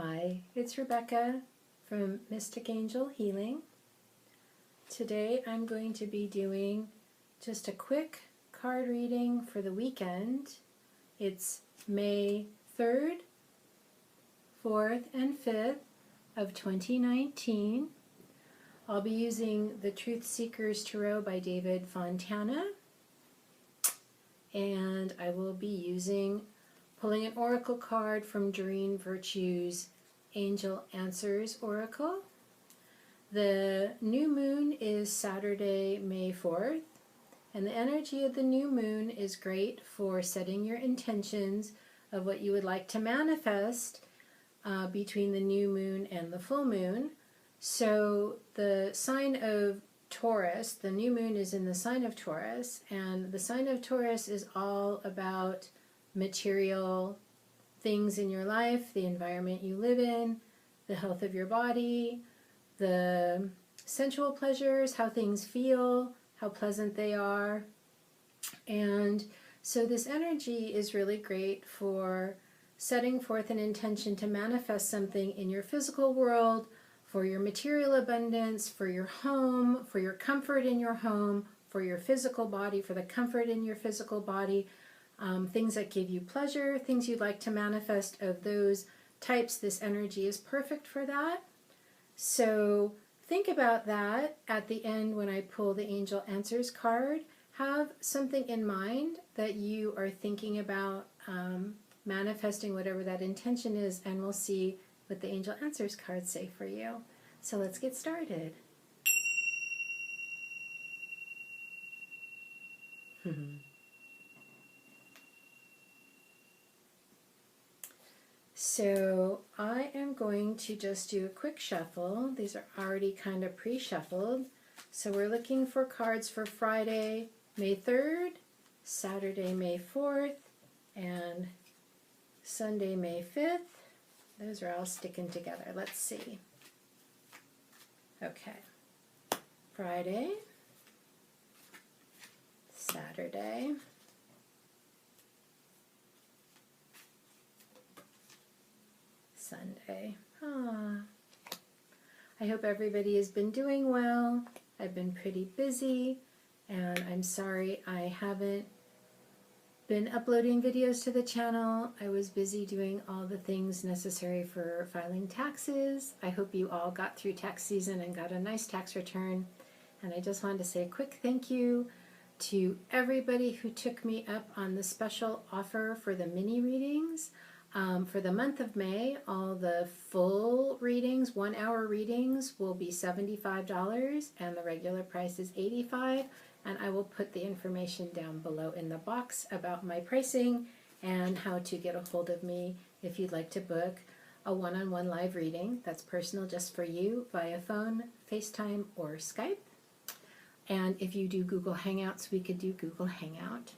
Hi, it's Rebecca from Mystic Angel Healing. Today I'm going to be doing just a quick card reading for the weekend. It's May 3rd, 4th, and 5th of 2019. I'll be using the Truth Seekers Tarot by David Fontana, and I will be pulling an oracle card from Doreen Virtue's Angel Answers Oracle. The new moon is Saturday, May 4th, and the energy of the new moon is great for setting your intentions of what you would like to manifest between the new moon and the full moon. So the sign of Taurus, the new moon is in the sign of Taurus, and the sign of Taurus is all about material things in your life, the environment you live in, the health of your body, the sensual pleasures, how things feel, how pleasant they are. And so this energy is really great for setting forth an intention to manifest something in your physical world, for your material abundance, for your home, for your comfort in your home, for your physical body, for the comfort in your physical body. Things that give you pleasure, things you'd like to manifest of those types, this energy is perfect for that. So think about that at the end when I pull the Angel Answers card. Have something in mind that you are thinking about manifesting, whatever that intention is, and we'll see what the Angel Answers cards say for you. So let's get started. So I am going to just do a quick shuffle. These are already kind of pre-shuffled. So we're looking for cards for Friday, May 3rd, Saturday, May 4th, and Sunday, May 5th. Those are all sticking together. Let's see. Okay. Friday, Saturday, Sunday. I hope everybody has been doing well. I've been pretty busy, and I'm sorry I haven't been uploading videos to the channel. I was busy doing all the things necessary for filing taxes. I hope you all got through tax season and got a nice tax return. And I just wanted to say a quick thank you to everybody who took me up on the special offer for the mini readings. For the month of May, all the full readings, 1-hour readings, will be $75, and the regular price is $85. And I will put the information down below in the box about my pricing and how to get a hold of me if you'd like to book a one-on-one live reading that's personal just for you via phone, FaceTime, or Skype. And if you do Google Hangouts, we could do Google Hangout.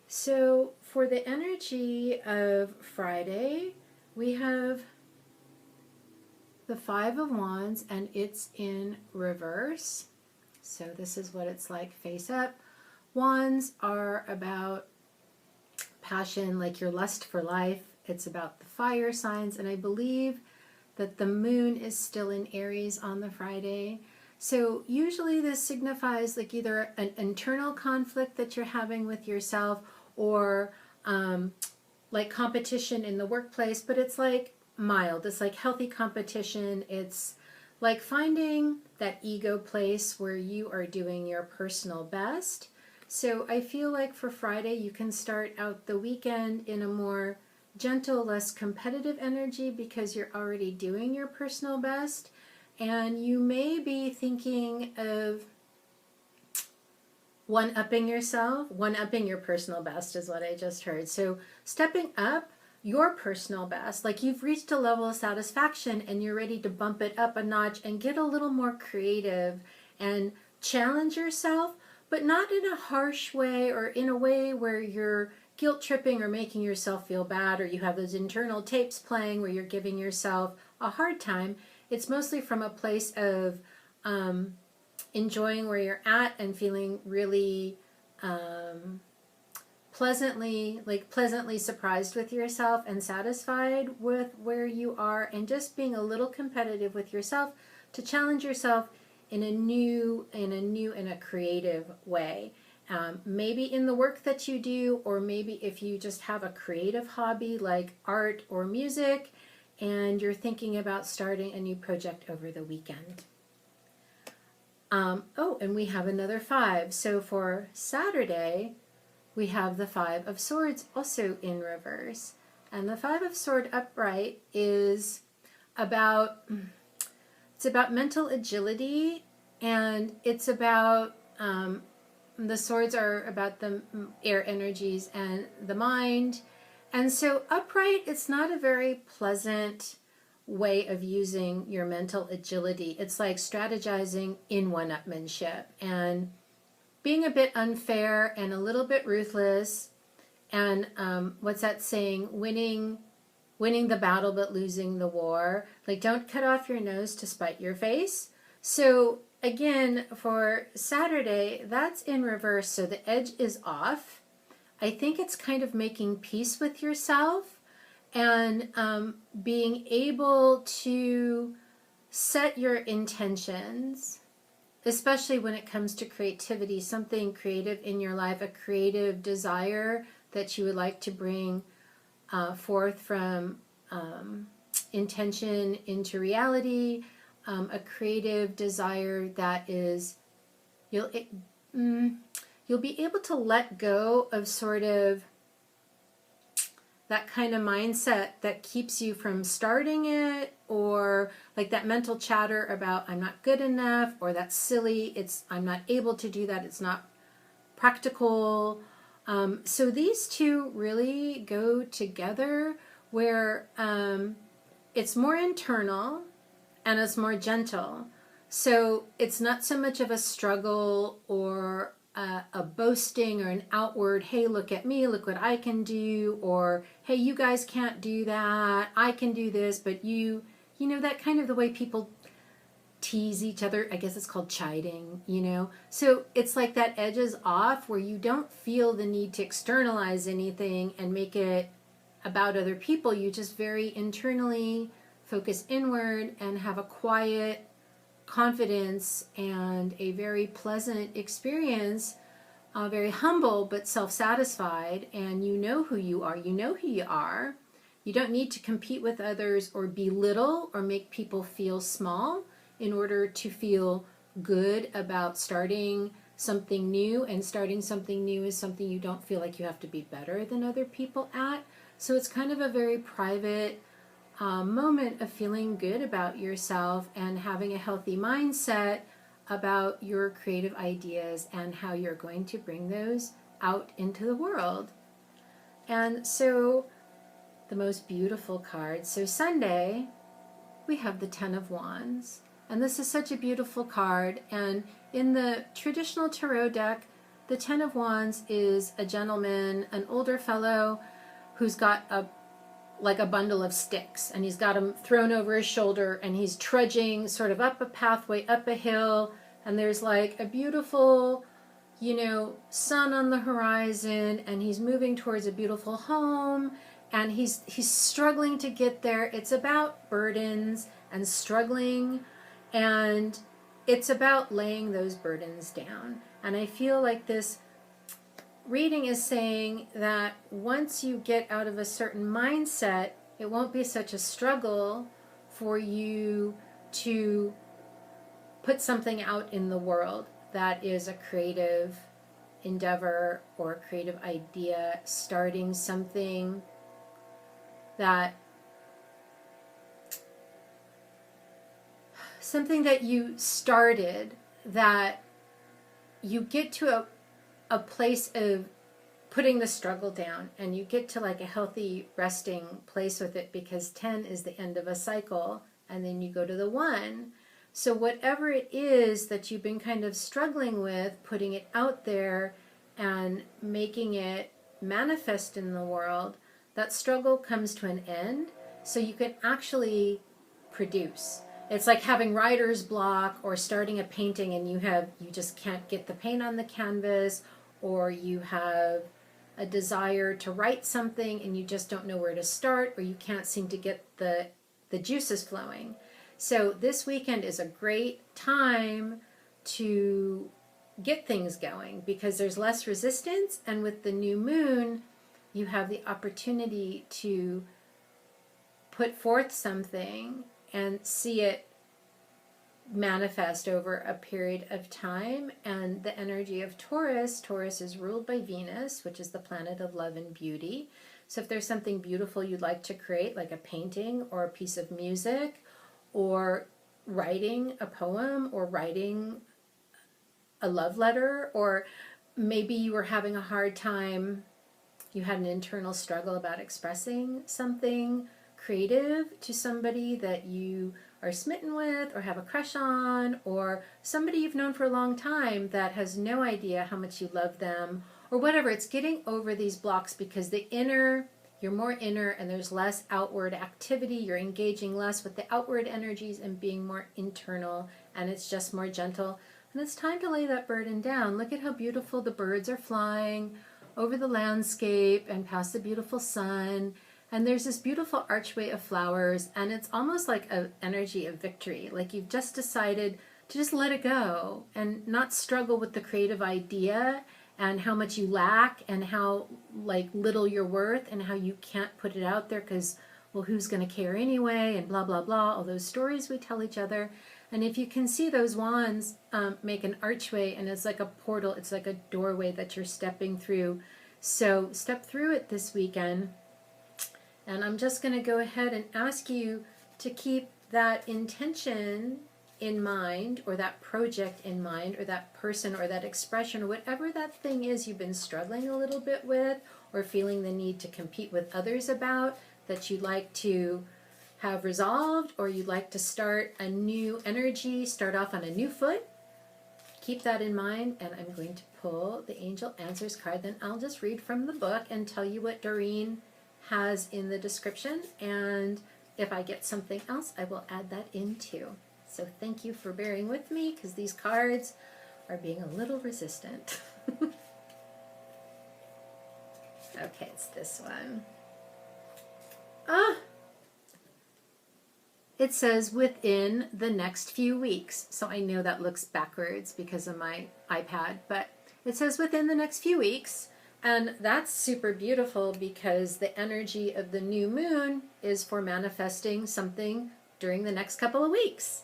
So for the energy of Friday, we have the Five of Wands, and it's in reverse. So this is what it's like face up. Wands are about passion, like your lust for life. It's about the fire signs, and I believe that the moon is still in Aries on the Friday. So usually this signifies like either an internal conflict that you're having with yourself, or like competition in the workplace, but it's like mild. It's like healthy competition. It's like finding that ego place where you are doing your personal best. So I feel like for Friday you can start out the weekend in a more gentle, less competitive energy because you're already doing your personal best. And you may be thinking of one-upping yourself. One-upping your personal best is what I just heard. So stepping up your personal best, like you've reached a level of satisfaction and you're ready to bump it up a notch and get a little more creative and challenge yourself, but not in a harsh way or in a way where you're guilt tripping or making yourself feel bad, or you have those internal tapes playing where you're giving yourself a hard time. It's mostly from a place of enjoying where you're at and feeling really pleasantly surprised with yourself and satisfied with where you are, and just being a little competitive with yourself to challenge yourself in a creative way. Maybe in the work that you do, or maybe if you just have a creative hobby like art or music and you're thinking about starting a new project over the weekend. And we have another 5. So for Saturday, we have the 5 of Swords also in reverse. And the 5 of Swords upright is about, it's about mental agility, and it's about, the swords are about the air energies and the mind. And so upright, it's not a very pleasant way of using your mental agility. It's like strategizing in one-upmanship and being a bit unfair and a little bit ruthless. And what's that saying? Winning the battle but losing the war. Like, don't cut off your nose to spite your face. So again, for Saturday, that's in reverse, so the edge is off. I think it's kind of making peace with yourself and being able to set your intentions, especially when it comes to creativity, something creative in your life, a creative desire that you would like to bring forth from intention into reality. A creative desire that is, you'll be able to let go of sort of that kind of mindset that keeps you from starting it, or like that mental chatter about I'm not good enough, or that's silly, I'm not able to do that, it's not practical. So these two really go together, where it's more internal and it's more gentle. So it's not so much of a struggle or a boasting or an outward, hey, look at me, look what I can do, or hey, you guys can't do that, I can do this, but you know, that kind of the way people tease each other. I guess it's called chiding, you know. So it's like that edge is off, where you don't feel the need to externalize anything and make it about other people. You just very internally focus inward and have a quiet confidence and a very pleasant experience, very humble but self-satisfied, and you know who you are. You know who you are. You don't need to compete with others or belittle or make people feel small in order to feel good about starting something new, and starting something new is something you don't feel like you have to be better than other people at. So it's kind of a very private moment of feeling good about yourself and having a healthy mindset about your creative ideas and how you're going to bring those out into the world. And so the most beautiful card. So Sunday, we have the 10 of Wands. And this is such a beautiful card. And in the traditional tarot deck, the 10 of Wands is a gentleman, an older fellow who's got a bundle of sticks, and he's got them thrown over his shoulder, and he's trudging sort of up a pathway, up a hill, and there's like a beautiful, you know, sun on the horizon, and he's moving towards a beautiful home, and he's struggling to get there. It's about burdens and struggling, and it's about laying those burdens down. And I feel like this reading is saying that once you get out of a certain mindset, it won't be such a struggle for you to put something out in the world that is a creative endeavor or a creative idea, starting something that you started, that you get to a place of putting the struggle down, and you get to like a healthy resting place with it, because 10 is the end of a cycle, and then you go to the 1. So whatever it is that you've been kind of struggling with, putting it out there and making it manifest in the world, that struggle comes to an end, so you can actually produce. It's like having writer's block, or starting a painting and you just can't get the paint on the canvas, or you have a desire to write something and you just don't know where to start, or you can't seem to get the juices flowing. So this weekend is a great time to get things going because there's less resistance, and with the new moon, you have the opportunity to put forth something and see it manifest over a period of time. And the energy of Taurus is ruled by Venus, which is the planet of love and beauty. So if there's something beautiful you'd like to create, like a painting or a piece of music, or writing a poem, or writing a love letter, or maybe you were having a hard time, you had an internal struggle about expressing something creative to somebody that you are smitten with or have a crush on, or somebody you've known for a long time that has no idea how much you love them, or whatever. It's getting over these blocks because you're more inner and there's less outward activity. You're engaging less with the outward energies and being more internal, and it's just more gentle. And it's time to lay that burden down. Look at how beautiful the birds are flying over the landscape and past the beautiful sun. And there's this beautiful archway of flowers, and it's almost like an energy of victory. Like you've just decided to just let it go and not struggle with the creative idea and how much you lack and how like little you're worth and how you can't put it out there because, well, who's going to care anyway, and blah, blah, blah, all those stories we tell each other. And if you can see those wands make an archway, and it's like a portal, it's like a doorway that you're stepping through. So step through it this weekend. And I'm just going to go ahead and ask you to keep that intention in mind, or that project in mind, or that person, or that expression, or whatever that thing is you've been struggling a little bit with, or feeling the need to compete with others about, that you'd like to have resolved, or you'd like to start a new energy, start off on a new foot. Keep that in mind, and I'm going to pull the Angel Answers card. Then I'll just read from the book and tell you what Doreen has in the description, and if I get something else, I will add that in too. So thank you for bearing with me, because these cards are being a little resistant. Okay, it's this one. It says within the next few weeks. So I know that looks backwards because of my iPad, but it says within the next few weeks. And that's super beautiful because the energy of the new moon is for manifesting something during the next couple of weeks.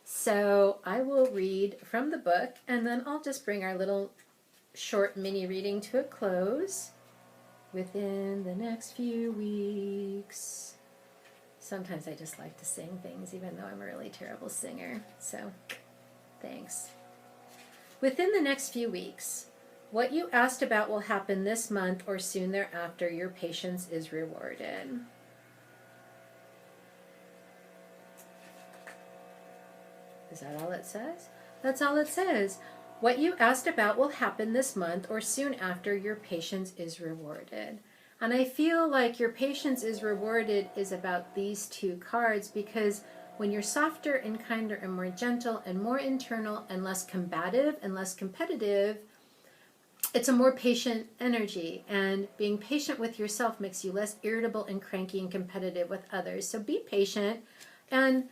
So I will read from the book, and then I'll just bring our little short mini reading to a close. Within the next few weeks. Sometimes I just like to sing things, even though I'm a really terrible singer. So, thanks. Within the next few weeks, what you asked about will happen this month or soon thereafter. Your patience is rewarded. Is that all it says? That's all it says. What you asked about will happen this month or soon after. Your patience is rewarded. And I feel like your patience is rewarded is about these two cards, because when you're softer and kinder and more gentle and more internal and less combative and less competitive, it's a more patient energy. And being patient with yourself makes you less irritable and cranky and competitive with others. So be patient and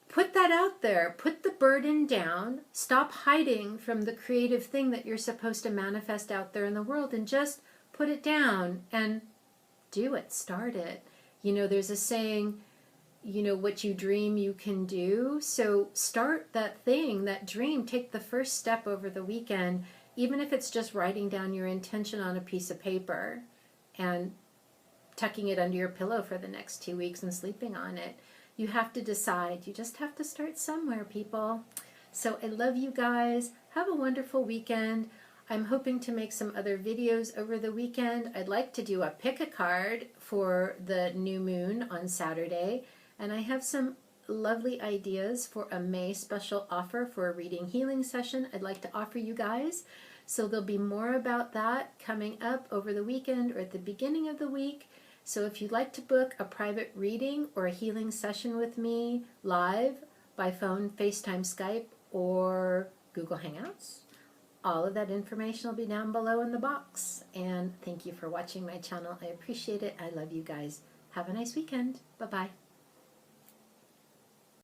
put that out there. Put the burden down. Stop hiding from the creative thing that you're supposed to manifest out there in the world, and just put it down and do it. Start it. You know, there's a saying, you know, what you dream you can do. So start that thing, that dream. Take the first step over the weekend, even if it's just writing down your intention on a piece of paper and tucking it under your pillow for the next 2 weeks and sleeping on it. You have to decide. You just have to start somewhere, people. So I love you guys. Have a wonderful weekend. I'm hoping to make some other videos over the weekend. I'd like to do a pick a card for the new moon on Saturday. And I have some lovely ideas for a May special offer for a reading healing session I'd like to offer you guys. So there'll be more about that coming up over the weekend or at the beginning of the week. So if you'd like to book a private reading or a healing session with me live by phone, FaceTime, Skype, or Google Hangouts, all of that information will be down below in the box. And thank you for watching my channel. I appreciate it. I love you guys. Have a nice weekend. Bye-bye.